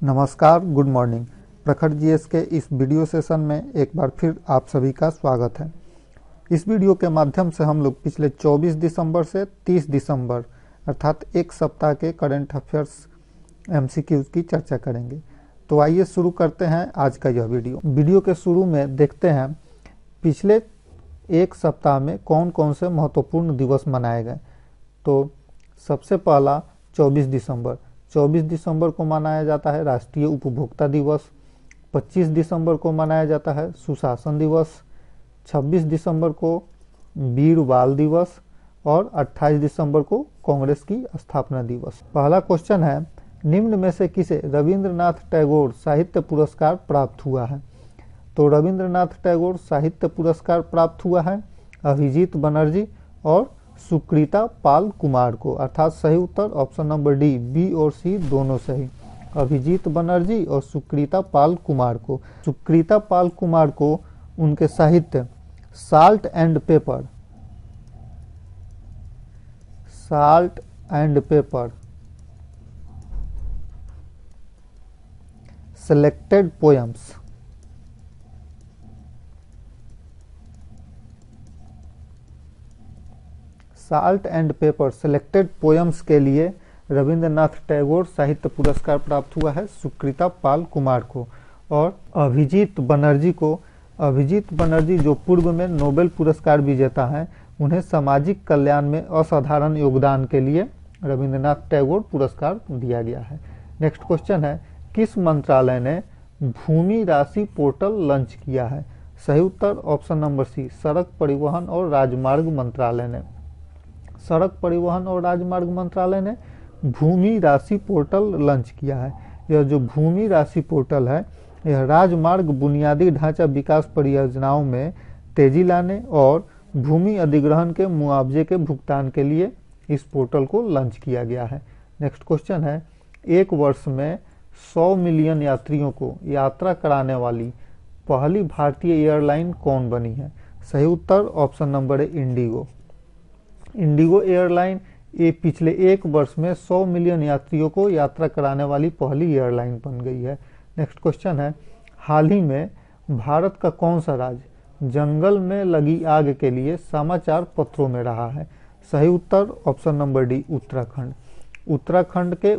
नमस्कार, good morning. प्रखर GS के इस वीडियो सेशन में एक बार फिर आप सभी का स्वागत है। इस वीडियो के माध्यम से हम लोग पिछले 24 दिसंबर से 30 दिसंबर अर्थात एक सप्ताह के करंट अफेयर्स एमसीक्यूज की चर्चा करेंगे। तो आइए शुरू करते हैं आज का यह वीडियो के शुरू में देखते हैं पिछले एक सप्ताह में कौन कौन से महत्वपूर्ण दिवस मनाए गए। तो सबसे पहला 24 दिसंबर को मनाया जाता है राष्ट्रीय उपभोक्ता दिवस। 25 दिसंबर को मनाया जाता है सुशासन दिवस। 26 दिसंबर को वीर बाल दिवस और 28 दिसंबर को कांग्रेस की स्थापना दिवस। पहला क्वेश्चन है, निम्न में से किसे रविंद्रनाथ टैगोर साहित्य पुरस्कार प्राप्त हुआ है। तो रविंद्रनाथ टैगोर साहित्य पुरस्कार प्राप्त हुआ है अभिजीत बनर्जी और सुकृता पाल कुमार को, अर्थात सही उत्तर ऑप्शन नंबर डी, बी और सी दोनों सही। अभिजीत बनर्जी और सुकृता पाल कुमार को। सुकृता पाल कुमार को उनके साहित्य salt and paper selected poems salt and paper selected poems के लिए रविंद्रनाथ टैगोर साहित्य पुरस्कार प्राप्त हुआ है सुकृता पाल कुमार को। और अभिजीत बनर्जी जो पूर्व में नोबेल पुरस्कार विजेता हैं, उन्हें सामाजिक कल्याण में असाधारण योगदान के लिए रविंद्रनाथ टैगोर पुरस्कार दिया गया है। नेक्स्ट क्वेश्चन है, किस मंत्रालय ने भूमि राशि पोर्टल लॉन्च किया है। सही उत्तर ऑप्शन नंबर सी, सड़क परिवहन और राजमार्ग मंत्रालय ने। सड़क परिवहन और राजमार्ग मंत्रालय ने भूमि राशि पोर्टल लॉन्च किया है। यह जो भूमि राशि पोर्टल है, यह राजमार्ग बुनियादी ढांचा विकास परियोजनाओं में तेजी लाने और भूमि अधिग्रहण के मुआवजे के भुगतान के लिए इस पोर्टल को लॉन्च किया गया है। नेक्स्ट क्वेश्चन है, एक वर्ष में 100 मिलियन यात्रियों को यात्रा कराने वाली पहली भारतीय एयरलाइन कौन बनी है। सही उत्तर option number A, IndiGo airline ये पिछले एक वर्ष में 100 मिलियन यात्रियों को यात्रा कराने वाली पहली एयरलाइन बन गई है। नेक्स्ट क्वेश्चन है, हाल ही में भारत का कौन सा राज्य जंगल में लगी आग के लिए समाचार पत्रों में रहा है। सही उत्तर option number D, Uttarakhand. Uttarakhand के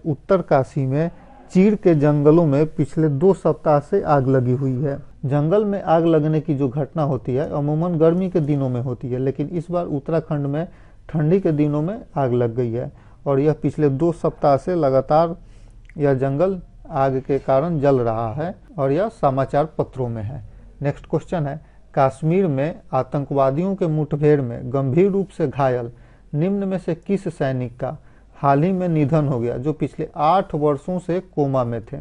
उत्तरकाशी में चीड़ के जंगलों में पिछले 2 सप्ताह से आग लगी हुई है। जंगल में आग लगने की जो घटना होती है अमूमन गर्मी के दिनों में होती है, लेकिन इस बार उत्तराखंड में ठंडी के दिनों में आग लग गई है और यह पिछले 2 सप्ताह से लगातार यह जंगल आग के कारण जल रहा है और यह समाचार पत्रों में है। नेक्स्ट क्वेश्चन है, कश्मीर में आतंकवादियों के मुठभेड़ में गंभीर रूप से घायल निम्न में से किस सैनिक का हाल ही में निधन हो गया, जो पिछले 8 वर्षों से कोमा में थे।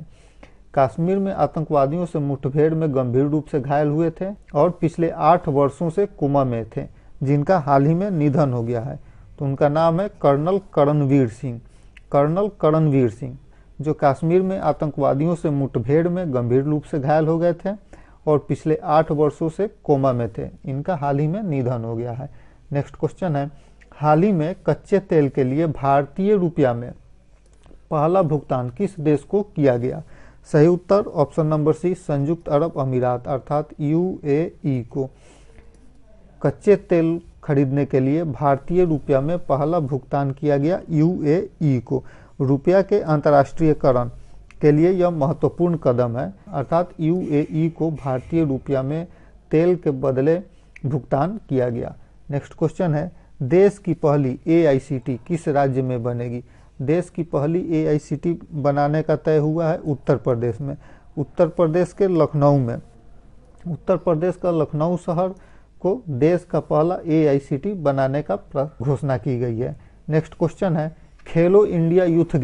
कश्मीर में आतंकवादियों से मुठभेड़ में गंभीर रूप से घायल हुए थे और पिछले 8 वर्षों से कोमा में थे, जिनका हाल ही में निधन हो गया है। तो उनका नाम है कर्नल करणवीर सिंह, जो कश्मीर में आतंकवादियों से मुठभेड़ में गंभीर रूप से घायल हो गए थे और पिछले 8 वर्षों से कोमा में थे। इनका हाल ही में निधन हो गया है। नेक्स्ट क्वेश्चन है, हाल ही में कच्चे तेल के लिए भारतीय रुपया में पहला भुगतान किस देश को किया गया। सही उत्तर ऑप्शन नंबर सी, संयुक्त अरब अमीरात अर्थात यूएई को। कच्चे तेल खरीदने के लिए भारतीय रुपया में पहला भुगतान किया गया यूएई को। रुपया के अंतर्राष्ट्रीयकरण के लिए यह महत्वपूर्ण कदम है, अर्थात यूएई को भारतीय रुपया में तेल के बदले भुगतान किया गया। नेक्स्ट क्वेश्चन है, देश की पहली एआईसीटी किस राज्य में बनेगी। देश की पहली एआईसीटी बनाने का तय हुआ है उत्तर प्रदेश में। उत्तर प्रदेश का लखनऊ शहर को देश का पहला एआईसीटी बनाने का घोषणा की गई है। नेक्स्ट क्वेश्चन है, खेलो इंडिया यूथ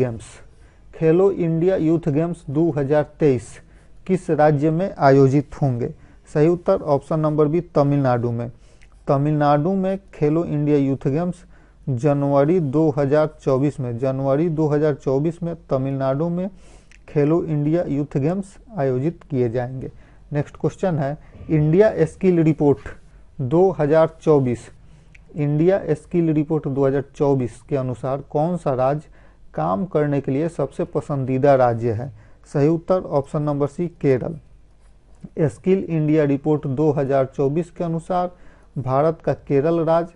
गेम्स 2023 किस राज्य में आयोजित होंगे। सही उत्तर ऑप्शन नंबर बी, तमिलनाडु में खेलो इंडिया यूथ गेम्स जनवरी 2024 में तमिलनाडु में खेलो इंडिया यूथ गेम्स आयोजित किए जाएंगे। नेक्स्ट क्वेश्चन है, India skill report 2024 India skill report 2024 के अनुसार कौन सा राज्य काम करने के लिए सबसे पसंदीदा राज्य है? सही उत्तर option number C Kerala. Skill India report 2024 के अनुसार भारत का केरल राज्य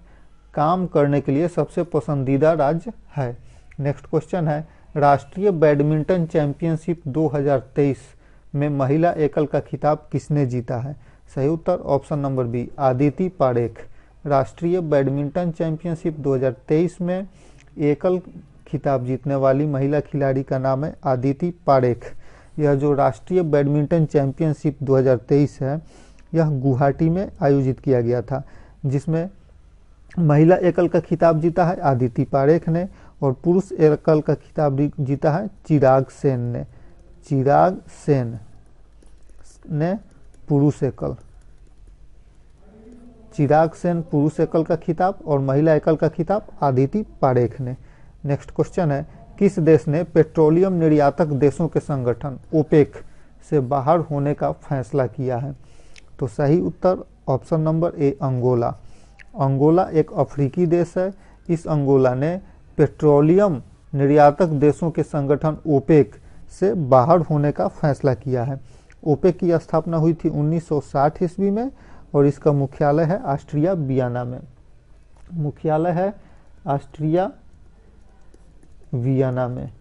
काम करने के लिए सबसे पसंदीदा राज्य है। नेक्स्ट क्वेश्चन है, राष्ट्रीय बैडमिंटन चैंपियनशिप 2023 में महिला एकल का खिताब किसने जीता है? सही उत्तर option number B Aditi Parekh. राष्ट्रीय बैडमिंटन चैंपियनशिप 2023 में एकल खिताब जीतने वाली महिला खिलाड़ी का नाम है आदिति पारेख। यह जो राष्ट्रीय बैडमिंटन चैंपियनशिप 2023 है, यह गुवाहाटी में आयोजित किया गया था, जिसमें महिला एकल का खिताब जीता है आदिति पारेख ने और पुरुष एकल का खिताब जीता है चिराग सेन ने। चिराग सेन ने पुरुष एकल, चिराग सेन पुरुष एकल का खिताब और महिला एकल का खिताब आदिति पारेख ने। नेक्स्ट क्वेश्चन है, किस देश ने पेट्रोलियम निर्यातक देशों के संगठन ओपेक से बाहर होने का फैसला किया है? तो सही उत्तर option number A Angola. Angola एक अफ्रीकी देश है। इस अंगोला ने पेट्रोलियम निर्यातक देशों के संगठन ओपेक से बाहर होने का फैसला किया है। ओपेक की स्थापना हुई थी 1960 ईस्वी में और इसका मुख्यालय है ऑस्ट्रिया वियना में। मुख्यालय है ऑस्ट्रिया वियना में।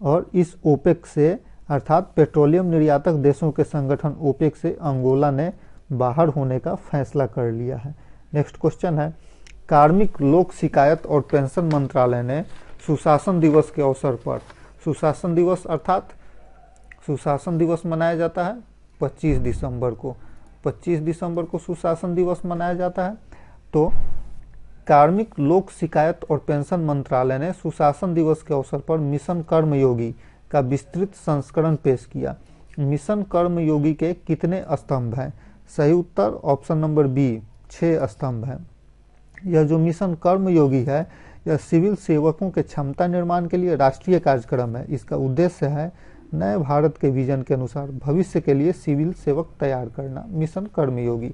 और इस ओपेक से अर्थात पेट्रोलियम निर्यातक देशों के संगठन ओपेक से अंगोला ने बाहर होने का फैसला कर लिया है। नेक्स्ट क्वेश्चन है, कार्मिक लोक शिकायत और पेंशन मंत्रालय ने सुशासन दिवस के अवसर पर, सुशासन दिवस अर्थात सुशासन दिवस मनाया जाता है 25 दिसंबर को। 25 दिसंबर को सुशासन दिवस मनाया जाता है। तो कार्मिक लोक शिकायत और पेंशन मंत्रालय ने सुशासन दिवस के अवसर पर मिशन कर्मयोगी का विस्तृत संस्करण पेश किया। मिशन कर्मयोगी के कितने स्तंभ हैं? सही उत्तर ऑप्शन नंबर बी 6 स्तंभ हैं। यह जो मिशन कर्मयोगी है, यह सिविल सेवकों के क्षमता निर्माण के लिए राष्ट्रीय कार्यक्रम है। इसका उद्देश्य है नए भारत के विजन के अनुसार भविष्य के लिए सिविल सेवक तैयार करना। मिशन कर्मयोगी।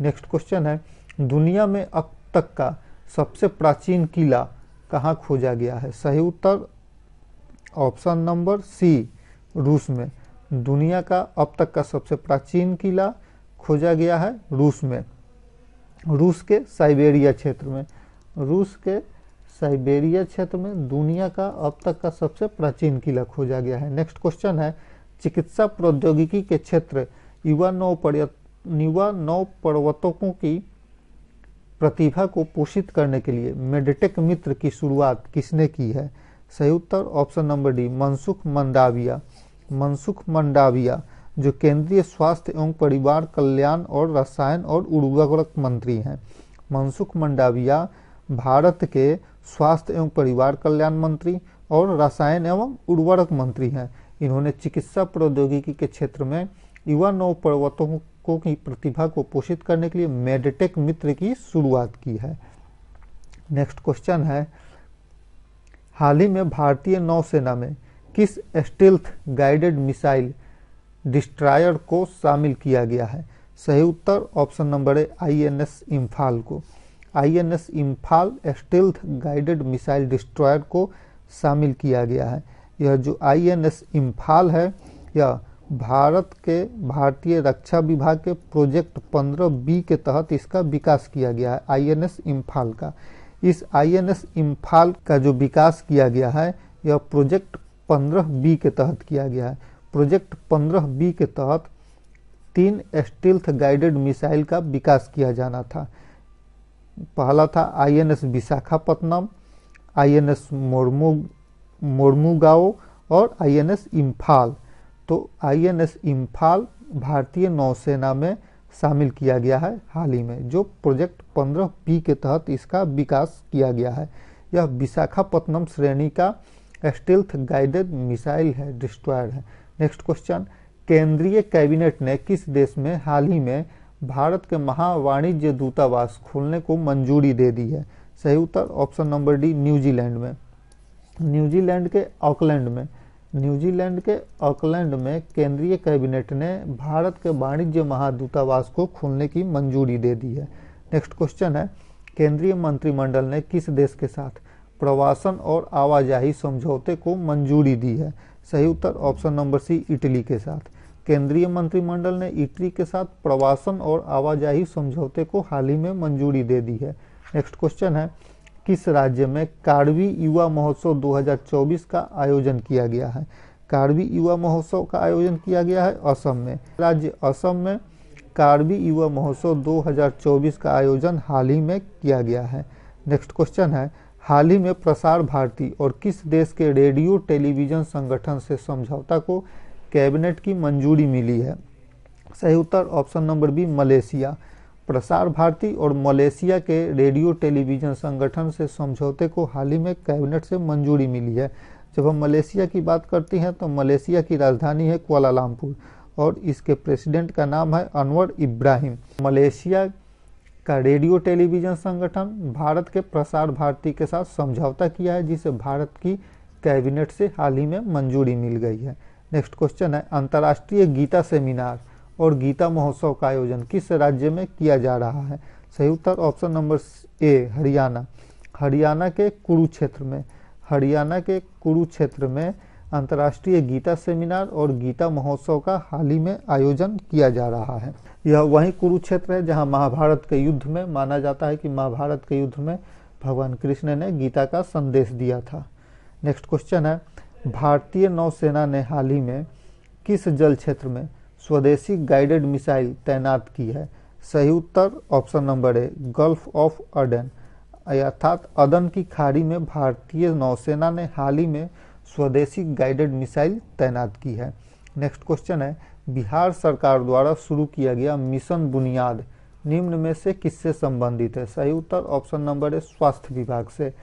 नेक्स्ट क्वेश्चन है, दुनिया में अब तक का सबसे प्राचीन किला कहाँ खोजा गया है? सही उत्तर ऑप्शन नंबर सी रूस में। दुनिया का अब तक का सबसे प्राचीन किला खोजा गया है रूस में, रूस के साइबेरिया क्षेत्र में। रूस के साइबेरिया क्षेत्र में दुनिया का अब तक का सबसे प्राचीन किला खोजा गया है। नेक्स्ट क्वेश्चन है, चिकित्सा प्रौद्योगिकी के क्षेत्र युवा नवप्रवर्तकों की प्रतिभा को पोषित करने के लिए मेडटेक मित्र की शुरुआत किसने की है? सही उत्तर option number D Mansukh Mandaviya. Mansukh Mandaviya जो केंद्रीय स्वास्थ्य एवं परिवार कल्याण और रसायन और उर्वरक मंत्री हैं। मनसुख मंडाविया भारत के स्वास्थ्य एवं परिवार कल्याण मंत्री और रसायन एवं उर्वरक मंत्री हैं। इन्होंने चिकित्सा प्रौद्योगिकी के क्षेत्र में युवा नवप्रवर्तकों की प्रतिभा को पोषित करने के लिए मेडटेक मित्र की शुरुआत की है। नेक्स्ट क्वेश्चन है, हाल ही में भारतीय नौसेना में किस स्टेल्थ गाइडेड मिसाइल डिस्ट्रॉयर को शामिल किया गया है? सही उत्तर ऑप्शन नंबर है INS इम्फाल को। INS Imphal stealth guided missile destroyer को शामिल किया गया है। यह जो INS इम्फाल है, यह भारत के भारतीय रक्षा विभाग के प्रोजेक्ट 15B के तहत इसका विकास किया गया है। INS इम्फाल का, इस INS इम्फाल का जो विकास किया गया है, यह प्रोजेक्ट 15B के तहत किया गया है। प्रोजेक्ट 15B के तहत 3 स्टेल्थ गाइडेड मिसाइल का विकास किया जाना था। पहला था INS विशाखापत्तनम, INS मोर्मुगाओ और INS इम्फाल। तो INS इम्फाल भारतीय नौसेना में शामिल किया गया है हाल ही में, जो प्रोजेक्ट 15B के तहत इसका विकास किया गया है। यह विशाखापत्तनम श्रेणी का स्टेल्थ गाइडेड मिसाइल है, डिस्ट्रॉयर है। नेक्स्ट क्वेश्चन, केंद्रीय कैबिनेट ने किस देश में हाल ही में भारत के महावाणिज्य दूतावास खोलने को मंजूरी दे दी है? सही उत्तर ऑप्शन नंबर डी न्यूजीलैंड में। न्यूजीलैंड के ऑकलैंड में, न्यूजीलैंड के ऑकलैंड में केंद्रीय कैबिनेट ने भारत के वाणिज्य महादूतावास को खोलने की मंजूरी दे दी है। नेक्स्ट क्वेश्चन है, केंद्रीय मंत्रिमंडल ने किस देश के साथ प्रवासन और आवाजाही समझौते को मंजूरी दी है? सही उत्तर ऑप्शन नंबर सी, इटली के साथ। केंद्रीय मंत्रिमंडल ने इटली के साथ प्रवासन और आवाजाही समझौते को हाल ही में मंजूरी दे दी है। नेक्स्ट क्वेश्चन है, किस राज्य में कार्बी युवा महोत्सव 2024 का आयोजन किया गया है? कार्बी युवा महोत्सव का आयोजन किया गया है असम में। राज्य असम में कार्बी युवा महोत्सव 2024 का आयोजन हाल ही में किया गया है। नेक्स्ट क्वेश्चन है, हाल ही में प्रसार भारती और किस देश के रेडियो टेलीविजन संगठन से समझौता को कैबिनेट की मंजूरी मिली है? सही उत्तर option number B, Malaysia. Prasar Bharati और मलेशिया के रेडियो टेलीविजन संगठन से समझौते को हाल ही में कैबिनेट से मंजूरी मिली है। जब हम मलेशिया की बात करते हैं तो मलेशिया की राजधानी है कुआलालंपुर और इसके प्रेसिडेंट का नाम है अनवर इब्राहिम। मलेशिया का रेडियो टेलीविजन संगठन भारत के प्रसार भारती के साथ समझौता किया है, जिसे भारत की कैबिनेट से हाल ही में मंजूरी मिल गई है। नेक्स्ट क्वेश्चन है, अंतर्राष्ट्रीय गीता सेमिनार और गीता महोत्सव का आयोजन किस राज्य में किया जा रहा है? सही उत्तर option number A, Haryana. Haryana के कुरुक्षेत्र में, हरियाणा के कुरुक्षेत्र में अंतर्राष्ट्रीय गीता सेमिनार और गीता महोत्सव का हाल ही में आयोजन किया जा रहा है। यह वही कुरुक्षेत्र है जहां महाभारत के युद्ध में, माना जाता है कि महाभारत के युद्ध में भगवान कृष्ण ने गीता का संदेश दिया था। नेक्स्ट क्वेश्चन है, भारतीय नौसेना ने हाल ही में किस जल क्षेत्र में स्वदेशी गाइडेड मिसाइल तैनात की है? सही उत्तर option number A, Gulf of Aden अर्थात अदन की खाड़ी में भारतीय नौसेना ने हाल ही में स्वदेशी गाइडेड मिसाइल तैनात की है। नेक्स्ट क्वेश्चन है, बिहार सरकार द्वारा शुरू किया गया मिशन बुनियाद निम्न में से किससे संबंधित है? सही उत्तर ऑप्शन नंबर ए, स्वास्थ्य विभाग से।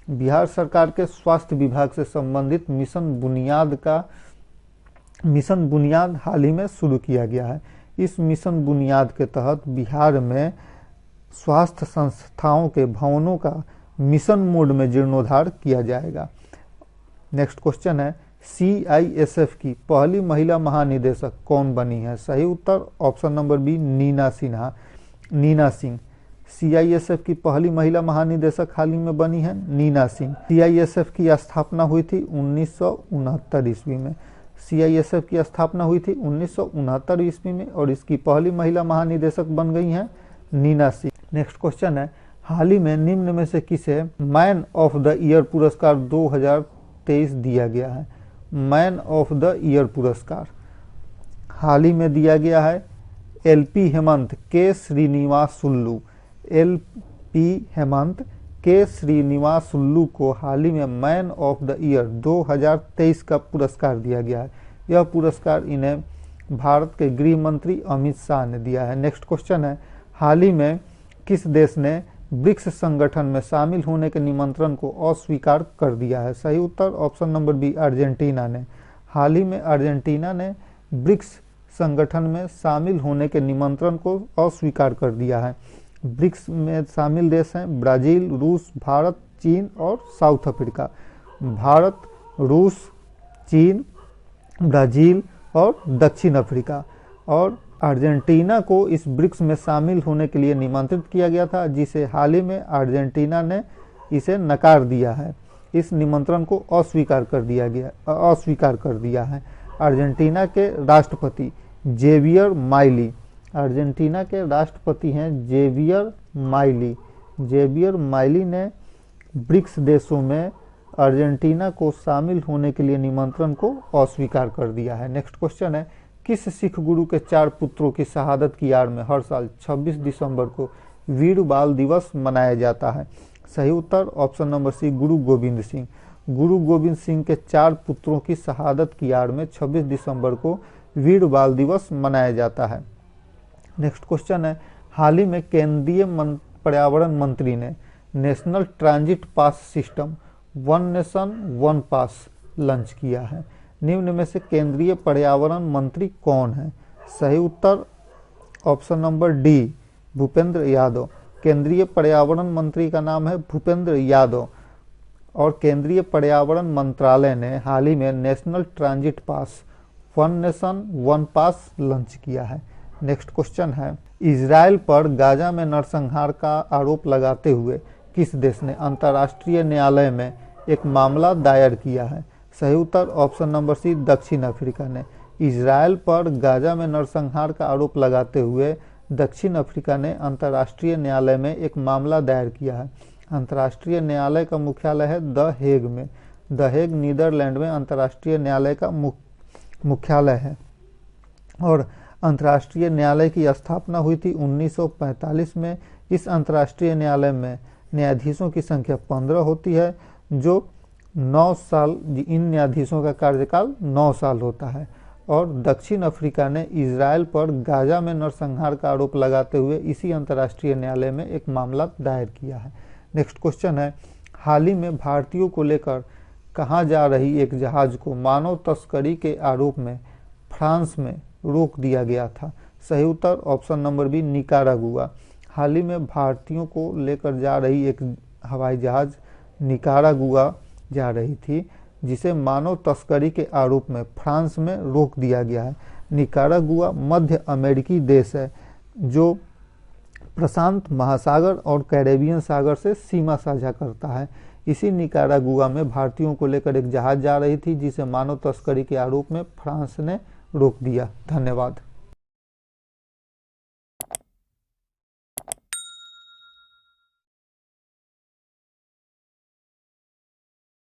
बिहार सरकार के स्वास्थ्य विभाग से संबंधित मिशन बुनियाद हाल ही में शुरू किया गया है। इस मिशन बुनियाद के तहत बिहार में स्वास्थ्य संस्थाओं के भवनों का मिशन मोड में जीर्णोद्धार किया जाएगा। नेक्स्ट क्वेश्चन है, CISF की पहली महिला महानिदेशक कौन बनी है? सही उत्तर option number B, Nina Singh. CISF की पहली महिला महानिदेशक हाल ही में बनी है नीना सिंह। CISF की स्थापना हुई थी 1969 ईस्वी में। CISF की स्थापना हुई थी 1969 ईस्वी में और इसकी पहली महिला महानिदेशक बन गई हैं नीना सिंह। नेक्स्ट क्वेश्चन है, हाल ही में निम्न में से किसे मैन ऑफ द ईयर पुरस्कार 2023 दिया गया है? मैन ऑफ द ईयर पुरस्कार हाल ही में दिया गया है LP हेमंत के श्रीनिवासुल्लू। LP हेमंत के श्रीनिवासुल्लू को हाल ही में मैन ऑफ द ईयर 2023 का पुरस्कार दिया गया है। यह पुरस्कार इन्हें भारत के गृह मंत्री अमित शाह ने दिया है। नेक्स्ट क्वेश्चन है, हाल ही में किस देश ने ब्रिक्स संगठन में शामिल होने के निमंत्रण को अस्वीकार कर दिया है? सही उत्तर ऑप्शन नंबर बी, अर्जेंटीना ने। हाल ही में अर्जेंटीना ने ब्रिक्स संगठन में शामिल होने के निमंत्रण को अस्वीकार कर दिया है। ब्रिक्स में शामिल देश हैं ब्राजील, रूस, भारत, चीन और साउथ अफ्रीका। भारत, रूस, चीन, ब्राजील और दक्षिण अफ्रीका। और अर्जेंटीना को इस ब्रिक्स में शामिल होने के लिए निमंत्रित किया गया था, जिसे हाल ही में अर्जेंटीना ने इसे नकार दिया है। इस निमंत्रण को अस्वीकार कर दिया है। अर्जेंटीना के राष्ट्रपति जेवियर माइली, अर्जेंटीना के राष्ट्रपति हैं जेवियर माइली ने ब्रिक्स देशों में अर्जेंटीना को शामिल होने के लिए निमंत्रण को अस्वीकार कर दिया है। नेक्स्ट क्वेश्चन है, किस सिख गुरु के 4 पुत्रों की शहादत की आड़ में हर साल 26 दिसंबर को वीर बाल दिवस मनाया जाता है? सही उत्तर ऑप्शन नंबर सी, गुरु गोविंद सिंह। गुरु गोविंद सिंह के 4 पुत्रों की शहादत की आड़ में 26 दिसंबर को वीर बाल दिवस मनाया जाता है। नेक्स्ट क्वेश्चन है, हाल ही में केंद्रीय पर्यावरण मंत्री ने national transit pass system one nation one pass launch किया है। निम्न में से केंद्रीय पर्यावरण मंत्री कौन है? सही उत्तर option number D, Bhupender Yadav. केंद्रीय पर्यावरण मंत्री का नाम है भूपेंद्र यादव और केंद्रीय पर्यावरण मंत्रालय ने हाल ही में national transit pass one nation one pass launch किया है। नेक्स्ट क्वेश्चन है, इजराइल पर गाजा में नरसंहार का आरोप लगाते हुए किस देश ने अंतर्राष्ट्रीय न्यायालय में एक मामला दायर किया है? सही उत्तर ऑप्शन नंबर सी, दक्षिण अफ्रीका ने। इजरायल पर गाजा में नरसंहार का आरोप लगाते हुए दक्षिण अफ्रीका ने अंतर्राष्ट्रीय न्यायालय में एक मामला दायर किया है। अंतर्राष्ट्रीय न्यायालय का मुख्यालय है द हेग में। द हेग नीदरलैंड में अंतर्राष्ट्रीय न्यायालय का मुख्यालय है और अंतर्राष्ट्रीय न्यायालय की स्थापना हुई थी 1945 में। इस अंतर्राष्ट्रीय न्यायालय में न्यायाधीशों की संख्या 15 होती है, जो 9 साल, इन न्यायाधीशों का कार्यकाल 9 साल होता है। और दक्षिण अफ्रीका ने इजरायल पर गाजा में नरसंहार का आरोप लगाते हुए इसी अंतर्राष्ट्रीय न्यायालय में एक मामला दायर किया है। नेक्स्ट क्वेश्चन है, हाल ही में भारतीयों को लेकर कहाँ जा रही एक जहाज को मानव तस्करी के आरोप में फ्रांस में रोक दिया गया था? सही उत्तर ऑप्शन नंबर बी, निकारागुआ। हाल ही में भारतीयों को लेकर जा रही एक हवाई जहाज निकारागुआ जा रही थी, जिसे मानव तस्करी के आरोप में फ्रांस में रोक दिया गया है। निकारागुआ मध्य अमेरिकी देश है जो प्रशांत महासागर और कैरेबियन सागर से सीमा साझा करता है। इसी निकारागुआ में भारतीयों को लेकर एक जहाज जा रही थी, जिसे मानव तस्करी के आरोप में फ्रांस ने रोक दिया। धन्यवाद।